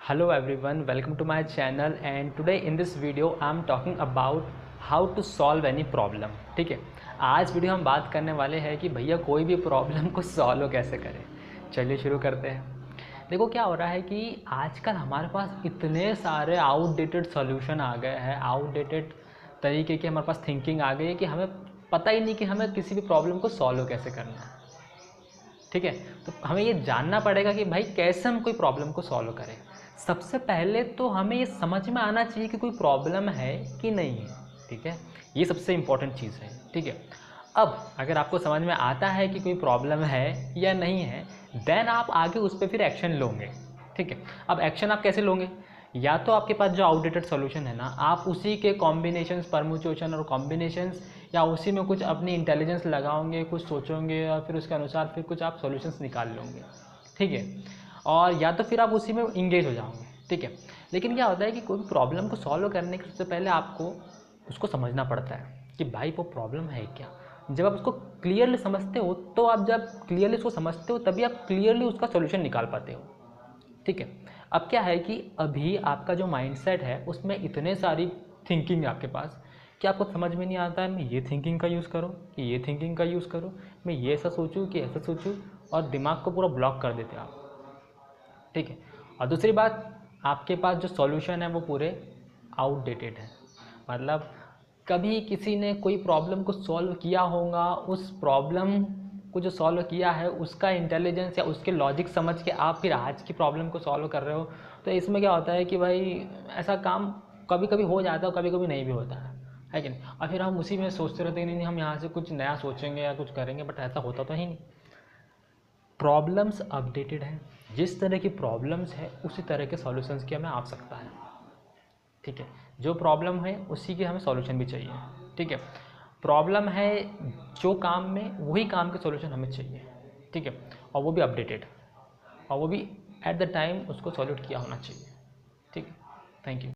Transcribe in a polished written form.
Hello everyone, welcome to my channel and today in this video I am talking about how to solve any problem। ठीक है, आज video हम बात करने वाले हैं कि भैया कोई भी प्रॉब्लम को सॉल्व कैसे करें। चलिए शुरू करते हैं। देखो क्या हो रहा है कि आजकल हमारे पास इतने सारे आउटडेटेड सॉल्यूशन आ गए हैं, आउटडेटेड तरीके की हमारे पास थिंकिंग आ गई है कि हमें पता ही नहीं कि हमें किसी भी प्रॉब्लम को सॉल्व कैसे करना है। ठीक है, तो हमें ये जानना पड़ेगा कि भाई कैसे हम कोई प्रॉब्लम को सॉल्व करें। सबसे पहले तो हमें ये समझ में आना चाहिए कि कोई प्रॉब्लम है कि नहीं है। ठीक है, ये सबसे इम्पॉर्टेंट चीज़ है। ठीक है, अब अगर आपको समझ में आता है कि कोई प्रॉब्लम है या नहीं है, देन आप आगे उस पर फिर एक्शन लोगे। ठीक है, अब एक्शन आप कैसे लोगे? या तो आपके पास जो आउटडेटेड सॉल्यूशन है ना, आप उसी के कॉम्बिनेशंस, परम्यूटेशन और कॉम्बिनेशंस, या उसी में कुछ अपनी इंटेलिजेंस लगाओगे, कुछ सोचोगे और फिर उसके अनुसार फिर कुछ आप सॉल्यूशंस निकाल लोगे। ठीक है, और या तो फिर आप उसी में इंगेज हो जाओगे। ठीक है, लेकिन क्या होता है कि कोई प्रॉब्लम को सॉल्व करने के सबसे पहले आपको उसको समझना पड़ता है कि भाई वो प्रॉब्लम है क्या। जब आप उसको क्लियरली समझते हो, तो आप जब क्लियरली उसको समझते हो तभी आप क्लियरली उसका सॉल्यूशन निकाल पाते हो। ठीक है, अब क्या है कि अभी आपका जो माइंडसेट है उसमें इतने सारी थिंकिंग है आपके पास कि आपको समझ में नहीं आता है मैं ये थिंकिंग का यूज़ करूँ कि ये थिंकिंग का यूज़ करूँ, मैं ये ऐसा सोचूँ कि ऐसा सोचूँ, और दिमाग को पूरा ब्लॉक कर देते आप। ठीक है, और दूसरी बात, आपके पास जो सॉल्यूशन है वो पूरे आउटडेटेड है। मतलब कभी किसी ने कोई प्रॉब्लम को सॉल्व किया होगा, उस प्रॉब्लम को जो सॉल्व किया है उसका इंटेलिजेंस या उसके लॉजिक समझ के आप फिर आज की प्रॉब्लम को सॉल्व कर रहे हो। तो इसमें क्या होता है कि भाई ऐसा काम कभी कभी हो जाता है, कभी कभी नहीं भी होता है कि नहीं। और फिर हम उसी में सोचते रहते हैं नहीं हम यहाँ से कुछ नया सोचेंगे या कुछ करेंगे, बट ऐसा होता तो ही नहीं। प्रॉब्लम्स अपडेटेड हैं, जिस तरह की प्रॉब्लम्स है उसी तरह के सॉल्यूशंस की हमें आवश्यकता है। ठीक है, जो प्रॉब्लम है उसी के हमें सॉल्यूशन भी चाहिए। ठीक है, प्रॉब्लम है जो काम में, वही काम के सॉल्यूशन हमें चाहिए। ठीक है, और वो भी अपडेटेड, और वो भी एट द टाइम उसको सॉल्यूट किया होना चाहिए। ठीक है, थैंक यू।